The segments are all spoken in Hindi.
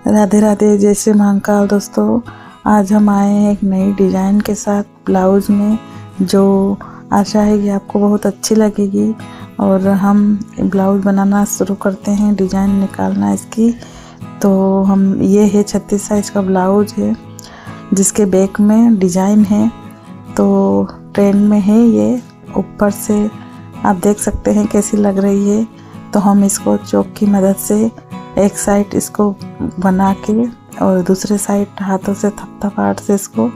राधे राधे, जय श्री महाकाल। दोस्तों, आज हम आए हैं एक नई डिज़ाइन के साथ ब्लाउज़ में, जो आशा है कि आपको बहुत अच्छी लगेगी। और हम ब्लाउज़ बनाना शुरू करते हैं, डिज़ाइन निकालना इसकी। तो हम ये है 36 साइज़ का ब्लाउज़ है, जिसके बैक में डिज़ाइन है। तो ट्रेंड में है ये, ऊपर से आप देख सकते हैं कैसी लग रही है। तो हम इसको चॉक की मदद से एक साइड इसको बना के और दूसरे साइड हाथों से थपथपाट से इसको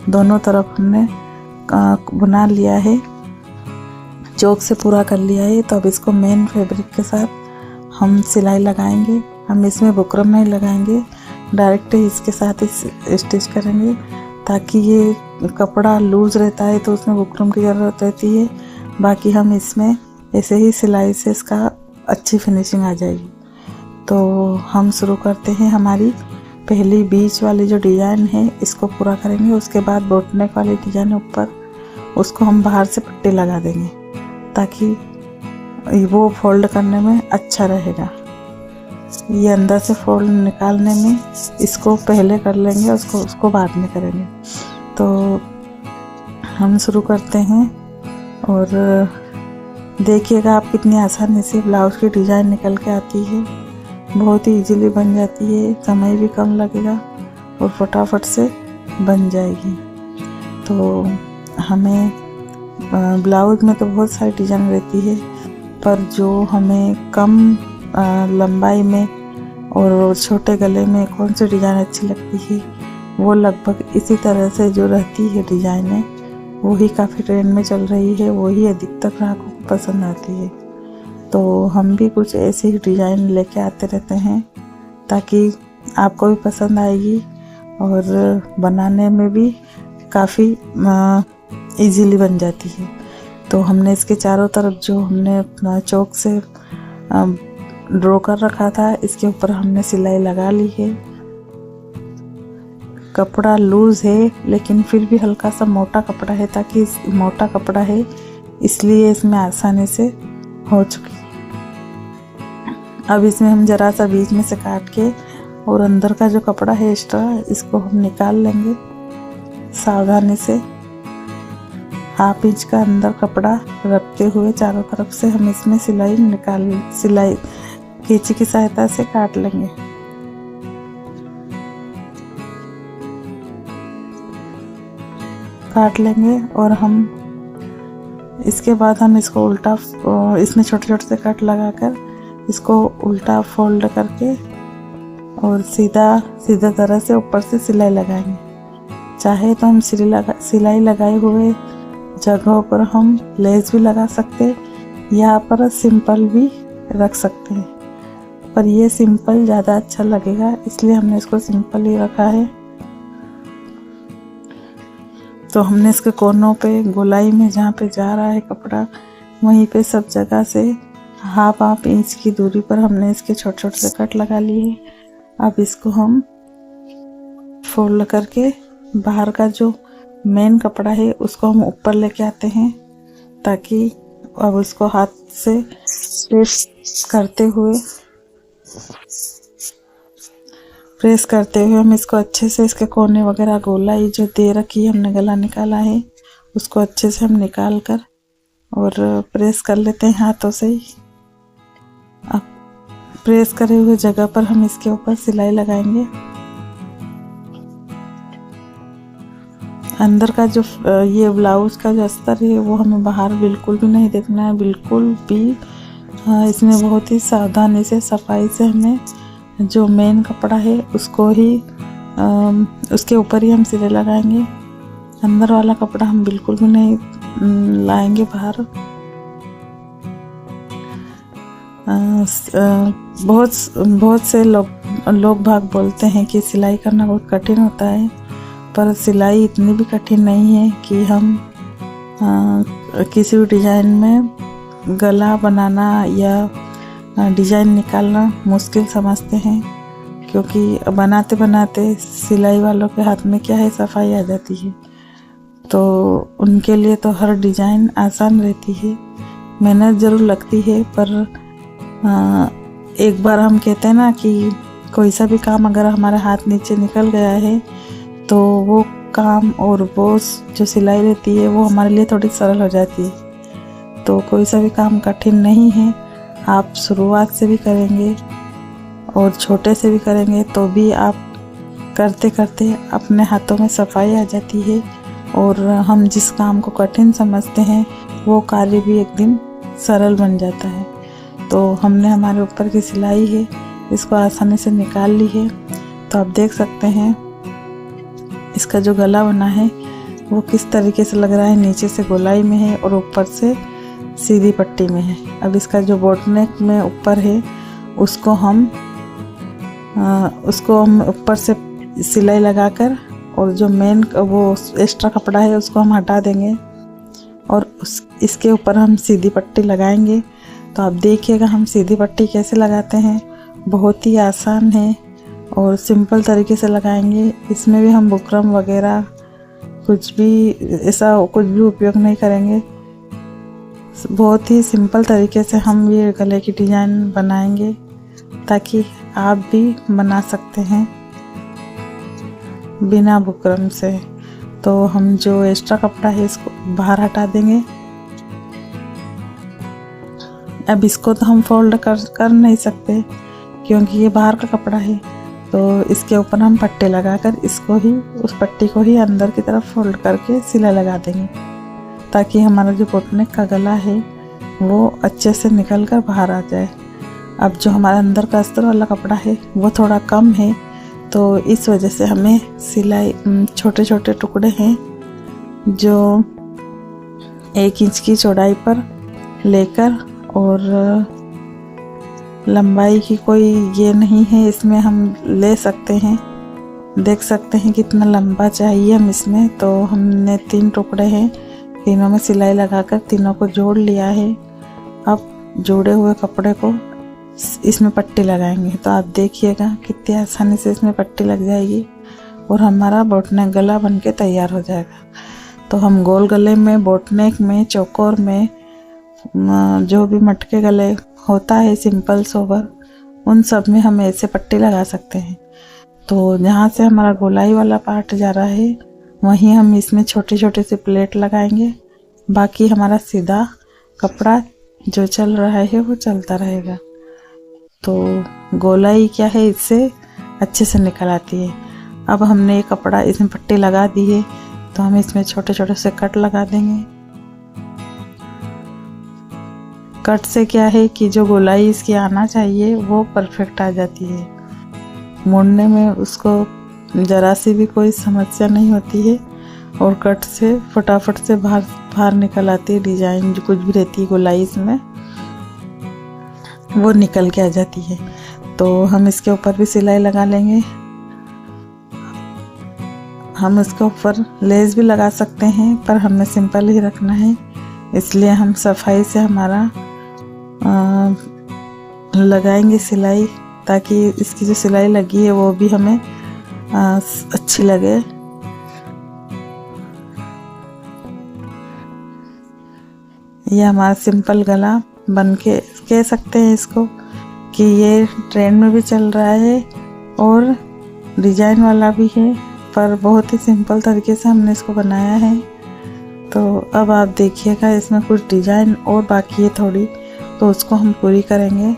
दोनों तरफ हमने बना लिया है, चॉक से पूरा कर लिया है। तो अब इसको मेन फैब्रिक के साथ हम सिलाई लगाएंगे। हम इसमें बुकरम नहीं लगाएंगे, डायरेक्ट इसके साथ ही स्टिच करेंगे, ताकि ये कपड़ा लूज़ रहता है तो उसमें बुकरम की ज़रूरत रहती है। बाकी हम इसमें ऐसे ही सिलाई से इसका अच्छी फिनिशिंग आ जाएगी। तो हम शुरू करते हैं। हमारी पहली बीच वाली जो डिज़ाइन है इसको पूरा करेंगे। उसके बाद बोटनेक वाली डिज़ाइन है ऊपर, उसको हम बाहर से पट्टी लगा देंगे, ताकि वो फोल्ड करने में अच्छा रहेगा। ये अंदर से फोल्ड निकालने में इसको पहले कर लेंगे, उसको बाद में करेंगे। तो हम शुरू करते हैं और देखिएगा आप कितनी आसानी से ब्लाउज़ की डिज़ाइन निकल के आती है। बहुत ही इजीली बन जाती है, समय भी कम लगेगा और फटाफट से बन जाएगी। तो हमें ब्लाउज़ में तो बहुत सारी डिज़ाइन रहती है, पर जो हमें कम लंबाई में और छोटे गले में कौन सी डिज़ाइन अच्छी लगती है, वो लगभग इसी तरह से जो रहती है डिज़ाइन है, वही काफ़ी ट्रेंड में चल रही है, वही अधिकतर ग्राहकों को पसंद आती है। तो हम भी कुछ ऐसी ही डिज़ाइन लेके आते रहते हैं, ताकि आपको भी पसंद आएगी और बनाने में भी काफ़ी इजीली बन जाती है। तो हमने इसके चारों तरफ जो हमने चॉक से ड्रॉ कर रखा था, इसके ऊपर हमने सिलाई लगा ली है। कपड़ा लूज़ है, लेकिन फिर भी हल्का सा मोटा कपड़ा है, ताकि मोटा कपड़ा है इसलिए इसमें आसानी से हो चुकी। अब इसमें हम ज़रा सा बीच में से काट के और अंदर का जो कपड़ा है एक्स्ट्रा, इसको हम निकाल लेंगे सावधानी से। हाफ इंच का अंदर कपड़ा रखते हुए चारों तरफ से हम इसमें सिलाई कैंची की सहायता से काट लेंगे। और हम इसके बाद हम इसको उल्टा, इसमें छोटे छोटे से कट लगाकर इसको उल्टा फोल्ड करके और सीधा तरह से ऊपर से सिलाई लगाएंगे। चाहे तो हम सिलाई लगाए हुए जगहों पर हम लेस भी लगा सकते हैं, यहाँ पर सिंपल भी रख सकते हैं, पर ये सिंपल ज़्यादा अच्छा लगेगा, इसलिए हमने इसको सिंपल ही रखा है। तो हमने इसके कोनों पे, गोलाई में जहाँ पे जा रहा है कपड़ा, वहीं पे सब जगह से हाफ इंच की दूरी पर हमने इसके छोटे छोटे से कट लगा लिए। अब इसको हम फोल्ड करके बाहर का जो मेन कपड़ा है उसको हम ऊपर लेके आते हैं, ताकि अब इसको हाथ से प्रेस करते हुए हम इसको अच्छे से, इसके कोने वगैरह गोलाई जो दे रखी है, हमने गला निकाला है, उसको अच्छे से हम निकाल कर और प्रेस कर लेते हैं हाथों से ही। अब प्रेस करे हुए जगह पर हम इसके ऊपर सिलाई लगाएंगे। अंदर का जो ये ब्लाउज का जो अस्तर है वो हमें बाहर बिल्कुल भी नहीं देखना है, बिल्कुल भी। इसमें बहुत ही सावधानी से, सफाई से हमें जो मेन कपड़ा है उसको ही उसके ऊपर ही हम सिलाई लगाएंगे। अंदर वाला कपड़ा हम बिल्कुल भी नहीं लाएंगे बाहर। बहुत से लोग भाग बोलते हैं कि सिलाई करना बहुत कठिन होता है, पर सिलाई इतनी भी कठिन नहीं है कि हम किसी भी डिज़ाइन में गला बनाना या डिज़ाइन निकालना मुश्किल समझते हैं, क्योंकि बनाते बनाते सिलाई वालों के हाथ में क्या है, सफाई आ जाती है। तो उनके लिए तो हर डिज़ाइन आसान रहती है, मेहनत ज़रूर लगती है, पर एक बार हम कहते हैं ना कि कोई सा भी काम अगर हमारा हाथ नीचे निकल गया है तो वो काम और वो जो सिलाई रहती है वो हमारे लिए थोड़ी सरल हो जाती है। तो कोई सा भी काम कठिन नहीं है, आप शुरुआत से भी करेंगे और छोटे से भी करेंगे तो भी आप करते करते अपने हाथों में सफाई आ जाती है और हम जिस काम को कठिन समझते हैं वो कार्य भी एक दिन सरल बन जाता है। तो हमने हमारे ऊपर की सिलाई है इसको आसानी से निकाल ली है। तो आप देख सकते हैं इसका जो गला बना है वो किस तरीके से लग रहा है, नीचे से गोलाई में है और ऊपर से सीधी पट्टी में है। अब इसका जो बोट नेक में ऊपर है उसको हम ऊपर से सिलाई लगाकर और जो मेन वो एक्स्ट्रा कपड़ा है उसको हम हटा देंगे और इसके ऊपर हम सीधी पट्टी लगाएंगे। तो आप देखिएगा हम सीधी पट्टी कैसे लगाते हैं, बहुत ही आसान है और सिंपल तरीके से लगाएंगे। इसमें भी हम बुकरम वगैरह कुछ भी ऐसा कुछ भी उपयोग नहीं करेंगे, बहुत ही सिंपल तरीके से हम ये गले की डिज़ाइन बनाएंगे ताकि आप भी बना सकते हैं बिना बुकरम से। तो हम जो एक्स्ट्रा कपड़ा है इसको बाहर हटा देंगे। अब इसको तो हम फोल्ड कर नहीं सकते क्योंकि ये बाहर का कपड़ा है, तो इसके ऊपर हम पट्टे लगाकर इसको ही उस पट्टी को ही अंदर की तरफ फोल्ड करके सिलाई लगा देंगे ताकि हमारा जो बोट नेक का गला है वो अच्छे से निकल कर बाहर आ जाए। अब जो हमारा अंदर का अस्तर वाला कपड़ा है वो थोड़ा कम है, तो इस वजह से हमें सिलाई छोटे छोटे टुकड़े हैं जो 1 इंच की चौड़ाई पर लेकर, और लंबाई की कोई ये नहीं है, इसमें हम ले सकते हैं। देख सकते हैं कितना लंबा चाहिए हम इसमें। तो हमने 3 टुकड़े हैं, तीनों में सिलाई लगाकर तीनों को जोड़ लिया है। अब जोड़े हुए कपड़े को इसमें पट्टी लगाएंगे। तो आप देखिएगा कितनी आसानी से इसमें पट्टी लग जाएगी और हमारा बोट नेक गला बनके तैयार हो जाएगा। तो हम गोल गले में, बोट नेक में, चौकोर में, जो भी मटके गले होता है सिंपल सोबर, उन सब में हम ऐसे पट्टी लगा सकते हैं। तो जहाँ से हमारा गोलाई वाला पार्ट जा रहा है वहीं हम इसमें छोटे छोटे से प्लेट लगाएंगे, बाकी हमारा सीधा कपड़ा जो चल रहा है वो चलता रहेगा। तो गोलाई क्या है इससे अच्छे से निकल आती है। अब हमने ये कपड़ा इसमें पट्टी लगा दी है तो हम इसमें छोटे छोटे से कट लगा देंगे। कट से क्या है कि जो गोलाई इसकी आना चाहिए वो परफेक्ट आ जाती है, मोड़ने में उसको ज़रा सी भी कोई समस्या नहीं होती है और कट से फटाफट से बाहर निकल आती है। डिज़ाइन जो कुछ भी रहती है गोलाई इसमें वो निकल के आ जाती है। तो हम इसके ऊपर भी सिलाई लगा लेंगे। हम इसके ऊपर लेस भी लगा सकते हैं पर हमें सिंपल ही रखना है, इसलिए हम सफाई से हमारा लगाएंगे सिलाई, ताकि इसकी जो सिलाई लगी है वो भी हमें अच्छी लगे। ये हमारा सिंपल गला बन के कह सकते हैं इसको कि ये ट्रेंड में भी चल रहा है और डिज़ाइन वाला भी है, पर बहुत ही सिंपल तरीके से हमने इसको बनाया है। तो अब आप देखिएगा इसमें कुछ डिज़ाइन और बाकी है थोड़ी, तो उसको हम पूरी करेंगे।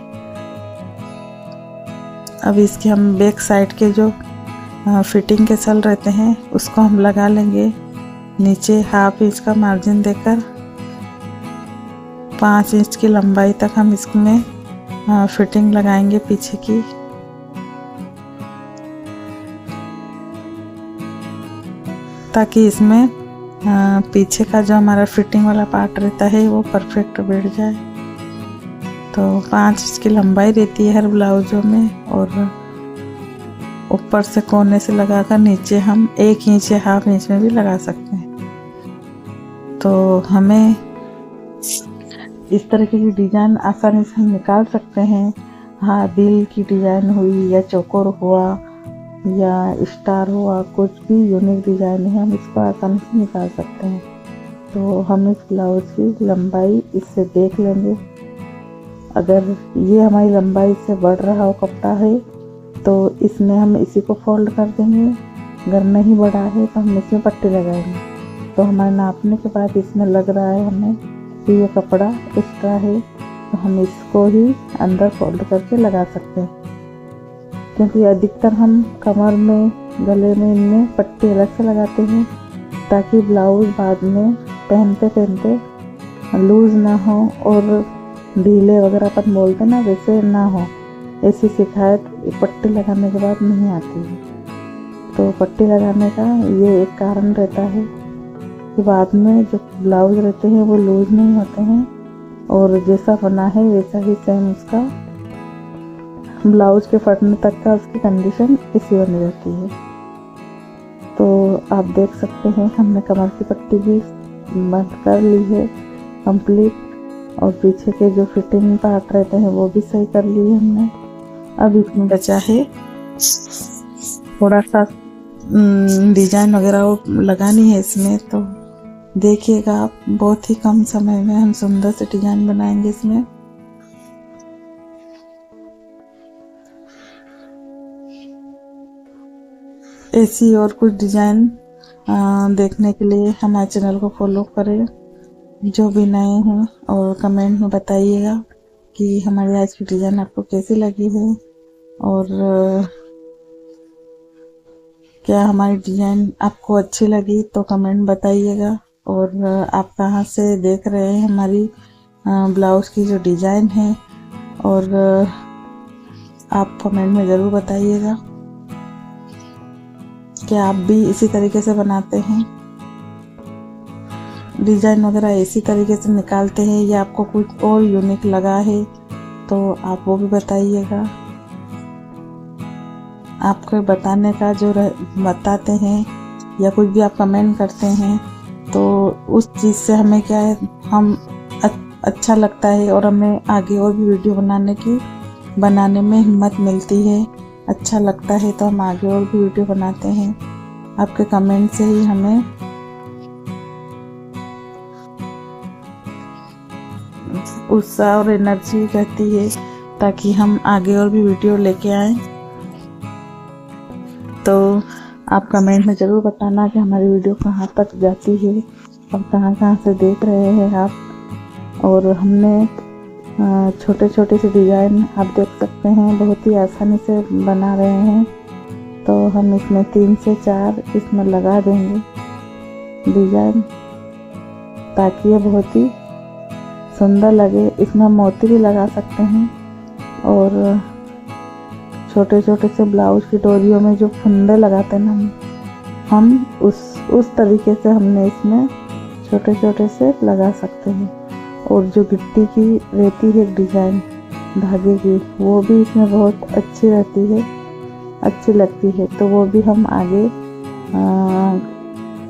अब इसके हम बैक साइड के जो फिटिंग के सल रहते हैं उसको हम लगा लेंगे। नीचे 1/2 इंच का मार्जिन देकर 5 इंच की लंबाई तक हम इसमें फिटिंग लगाएंगे पीछे की। ताकि इसमें पीछे का जो हमारा फिटिंग वाला पार्ट रहता है वो परफेक्ट बैठ जाए। तो 5 इंच की लंबाई रहती है हर ब्लाउजों में, और ऊपर से कोने से लगाकर नीचे हम 1 इंच या 1/2 इंच में भी लगा सकते हैं। तो हमें इस तरीके की डिज़ाइन आसानी से हम निकाल सकते हैं। हाँ, दिल की डिज़ाइन हुई या चौकोर हुआ या स्टार हुआ, कुछ भी यूनिक डिज़ाइन है हम इसको आसानी से निकाल सकते हैं। तो हम इस ब्लाउज की लंबाई इससे देख लेंगे। अगर ये हमारी लंबाई से बढ़ रहा हो कपड़ा है तो इसमें हम इसी को फोल्ड कर देंगे। अगर नहीं बड़ा है तो हम इसमें पट्टी लगाएंगे। तो हमारे नापने के बाद इसमें लग रहा है हमें कि ये कपड़ा एक्स्ट्रा है, तो हम इसको ही अंदर फोल्ड करके लगा सकते हैं। क्योंकि अधिकतर हम कमर में, गले में, इनमें पट्टी अलग से लगाते हैं ताकि ब्लाउज बाद में पहनते पहनते लूज़ ना हो और ढीले वगैरह अपन बोलते ना वैसे ना हो। ऐसी शिकायत पट्टी लगाने के बाद नहीं आती है। तो पट्टी लगाने का ये एक कारण रहता है कि बाद में जो ब्लाउज रहते हैं वो लूज़ नहीं होते हैं और जैसा बना है वैसा ही सेम उसका ब्लाउज के फटने तक का उसकी कंडीशन इसी बनी रहती है। तो आप देख सकते हैं हमने कमर की पट्टी भी बंद कर ली है कंप्लीट, और पीछे के जो फिटिंग पार्ट रहते हैं वो भी सही कर लिए हमने। अब इसमें बचा है थोड़ा सा डिजाइन वगैरह लगानी है इसमें। तो देखिएगा आप, बहुत ही कम समय में हम सुंदर से डिजाइन बनाएंगे इसमें। ऐसी और कुछ डिजाइन देखने के लिए हमारे चैनल को फॉलो करें जो भी नए हैं, और कमेंट में बताइएगा कि हमारी आज की डिजाइन आपको कैसी लगी है और क्या हमारी डिजाइन आपको अच्छी लगी तो कमेंट बताइएगा। और आप कहाँ से देख रहे हैं हमारी ब्लाउज की जो डिजाइन है, और आप कमेंट में ज़रूर बताइएगा कि आप भी इसी तरीके से बनाते हैं, डिजाइन वगैरह इसी तरीके से निकालते हैं या आपको कुछ और यूनिक लगा है तो आप वो भी बताइएगा। आपको बताने का जो बताते हैं या कुछ भी आप कमेंट करते हैं तो उस चीज़ से हमें क्या है, हम अच्छा लगता है और हमें आगे और भी वीडियो बनाने में हिम्मत मिलती है। अच्छा लगता है तो हम आगे और भी वीडियो बनाते हैं। आपके कमेंट से ही हमें उत्साह और एनर्जी रहती है ताकि हम आगे और भी वीडियो लेके आएं। तो आप कमेंट में ज़रूर बताना कि हमारी वीडियो कहाँ तक जाती है और कहाँ से देख रहे हैं आप। और हमने छोटे छोटे से डिज़ाइन आप देख सकते हैं बहुत ही आसानी से बना रहे हैं। तो हम इसमें 3 से 4 इसमें लगा देंगे डिज़ाइन ताकि ये बहुत ही सुंदर लगे। इसमें मोती भी लगा सकते हैं और छोटे छोटे से ब्लाउज की डोरियों में जो फंदे लगाते हैं ना हम उस तरीके से हमने इसमें छोटे छोटे से लगा सकते हैं। और जो गिट्टी की रहती है डिज़ाइन धागे की, वो भी इसमें बहुत अच्छी रहती है, अच्छी लगती है। तो वो भी हम आगे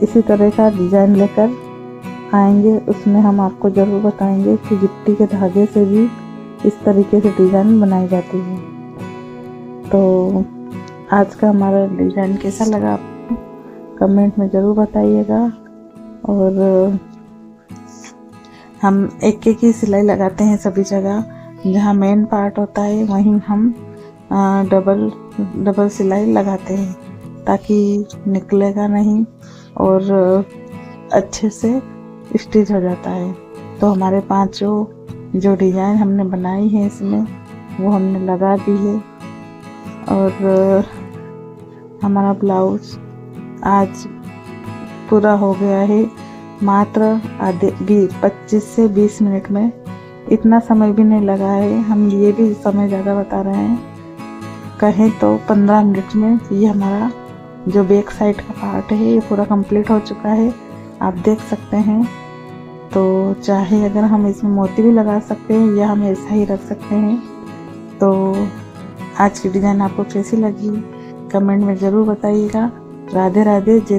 इसी तरह का डिज़ाइन लेकर आएंगे। उसमें हम आपको ज़रूर बताएंगे कि गिट्टी के धागे से भी इस तरीके से डिज़ाइन बनाई जाती है। तो आज का हमारा डिज़ाइन कैसा लगा आपको कमेंट में ज़रूर बताइएगा। और हम एक एक ही सिलाई लगाते हैं सभी जगह, जहाँ मेन पार्ट होता है वहीं हम डबल सिलाई लगाते हैं ताकि निकलेगा नहीं और अच्छे से स्टिच हो जाता है। तो हमारे 5 जो डिज़ाइन हमने बनाई है इसमें वो हमने लगा दी है। और हमारा ब्लाउज आज पूरा हो गया है मात्र 25 से 20 मिनट में। इतना समय भी नहीं लगा है, हम ये भी समय ज़्यादा बता रहे हैं, कहें तो 15 मिनट में ये हमारा जो बैक साइड का पार्ट है ये पूरा कंप्लीट हो चुका है, आप देख सकते हैं। तो चाहे अगर हम इसमें मोती भी लगा सकते हैं या हम ऐसा ही रख सकते हैं। तो आज की डिज़ाइन आपको कैसी लगी कमेंट में ज़रूर बताइएगा। राधे राधे।